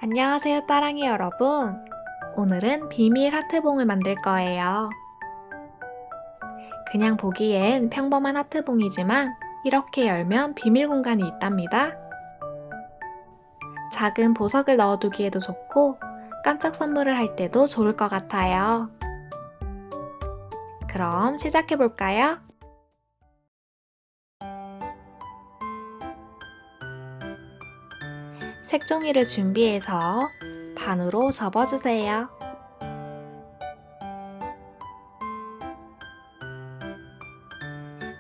안녕하세요, 따랑이 여러분. 오늘은 비밀 하트봉을 만들 거예요. 그냥 보기엔 평범한 하트봉이지만 이렇게 열면 비밀 공간이 있답니다. 작은 보석을 넣어두기에도 좋고 깜짝 선물을 할 때도 좋을 것 같아요. 그럼 시작해볼까요? 색종이를 준비해서 반으로 접어주세요.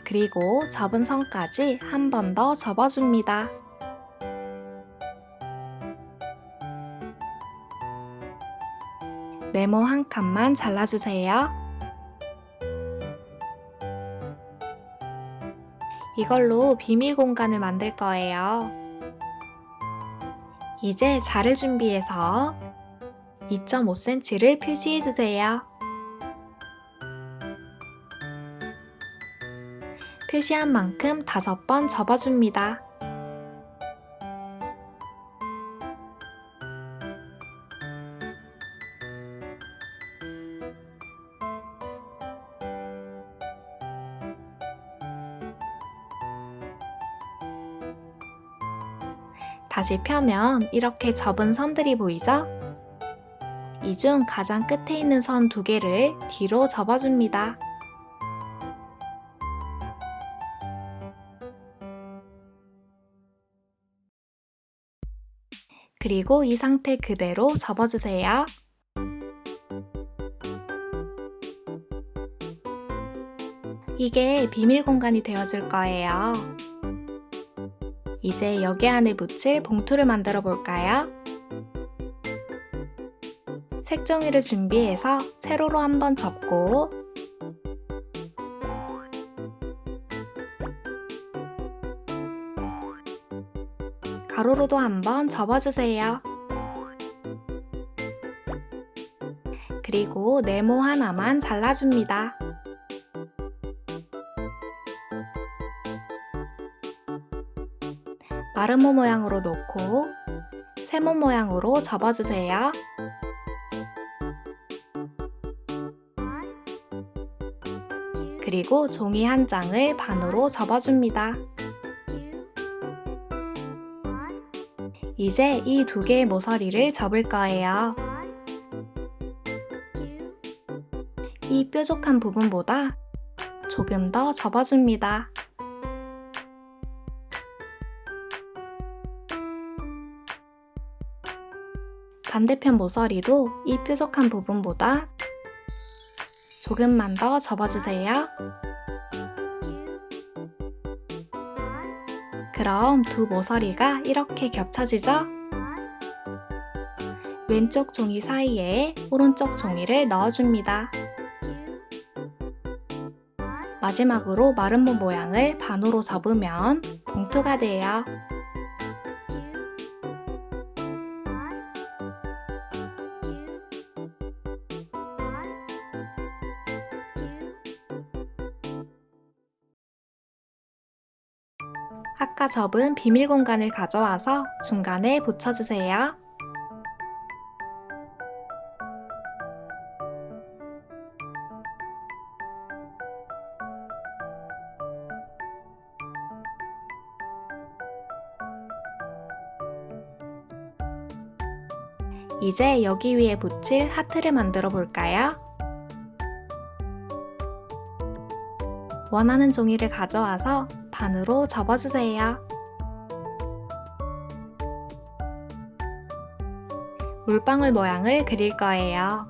그리고 접은 선까지 한 번 더 접어줍니다. 네모 한 칸만 잘라주세요. 이걸로 비밀 공간을 만들 거예요. 이제 자를 준비해서 2.5cm를 표시해주세요. 표시한 만큼 5번 접어줍니다. 다시 펴면 이렇게 접은 선들이 보이죠? 이 중 가장 끝에 있는 선 2개를 뒤로 접어줍니다. 그리고 이 상태 그대로 접어주세요. 이게 비밀 공간이 되어줄 거예요. 이제 여기 안에 붙일 봉투를 만들어 볼까요? 색종이를 준비해서 세로로 한번 접고 가로로도 한번 접어주세요. 그리고 네모 하나만 잘라줍니다. 마름모 모양으로 놓고 세모 모양으로 접어주세요. 그리고 종이 한 장을 반으로 접어줍니다. 이제 이 2개의 모서리를 접을 거예요. 이 뾰족한 부분보다 조금 더 접어줍니다. 반대편 모서리도 이 뾰족한 부분보다 조금만 더 접어주세요. 그럼 두 모서리가 이렇게 겹쳐지죠? 왼쪽 종이 사이에 오른쪽 종이를 넣어줍니다. 마지막으로 마름모 모양을 반으로 접으면 봉투가 돼요. 아까 접은 비밀 공간을 가져와서 중간에 붙여주세요. 이제 여기 위에 붙일 하트를 만들어 볼까요? 원하는 종이를 가져와서 반으로 접어주세요. 물방울 모양을 그릴 거예요.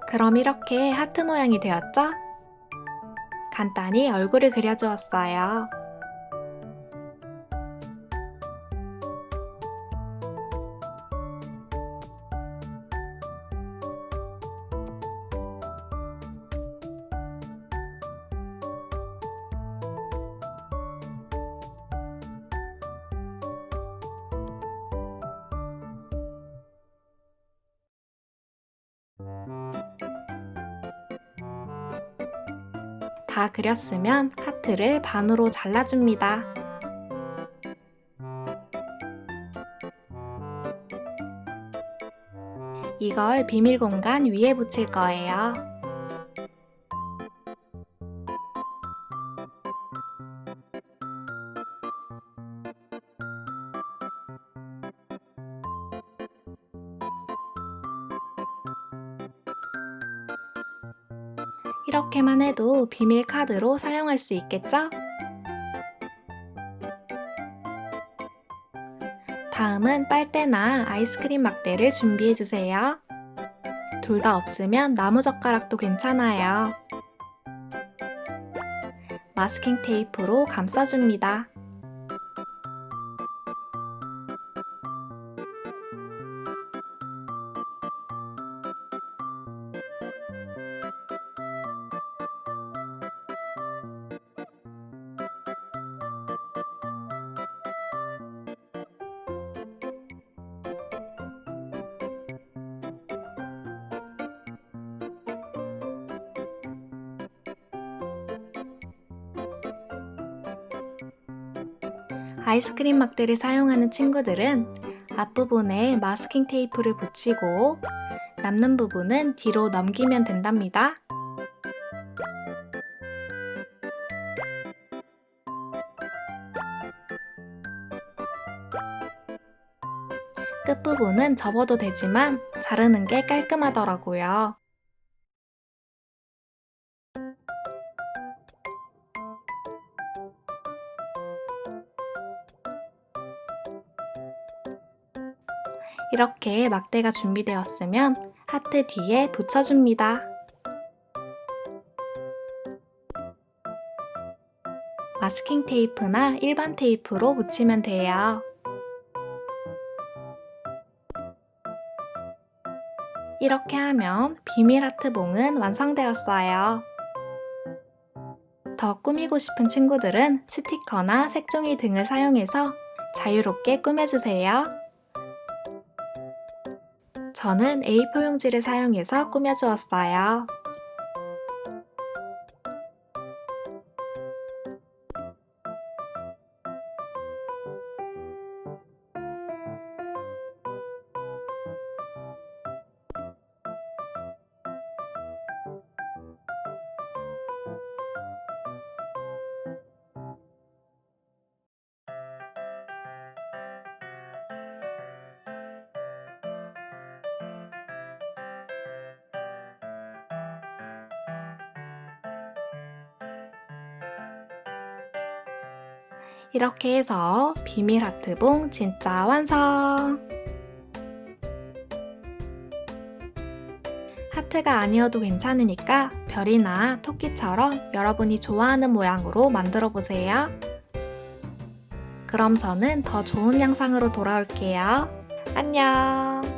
그럼 이렇게 하트 모양이 되었죠? 간단히 얼굴을 그려주었어요. 다 그렸으면 하트를 반으로 잘라줍니다. 이걸 비밀 공간 위에 붙일 거예요. 이렇게만 해도 비밀 카드로 사용할 수 있겠죠? 다음은 빨대나 아이스크림 막대를 준비해주세요. 둘 다 없으면 나무젓가락도 괜찮아요. 마스킹 테이프로 감싸줍니다. 아이스크림 막대를 사용하는 친구들은 앞부분에 마스킹 테이프를 붙이고 남는 부분은 뒤로 넘기면 된답니다. 끝부분은 접어도 되지만 자르는 게 깔끔하더라고요. 이렇게 막대가 준비되었으면 하트 뒤에 붙여줍니다. 마스킹 테이프나 일반 테이프로 붙이면 돼요. 이렇게 하면 비밀 하트봉은 완성되었어요. 더 꾸미고 싶은 친구들은 스티커나 색종이 등을 사용해서 자유롭게 꾸며주세요. 저는 A4 용지를 사용해서 꾸며주었어요. 이렇게 해서 비밀 하트봉 진짜 완성! 하트가 아니어도 괜찮으니까 별이나 토끼처럼 여러분이 좋아하는 모양으로 만들어 보세요. 그럼 저는 더 좋은 영상으로 돌아올게요. 안녕!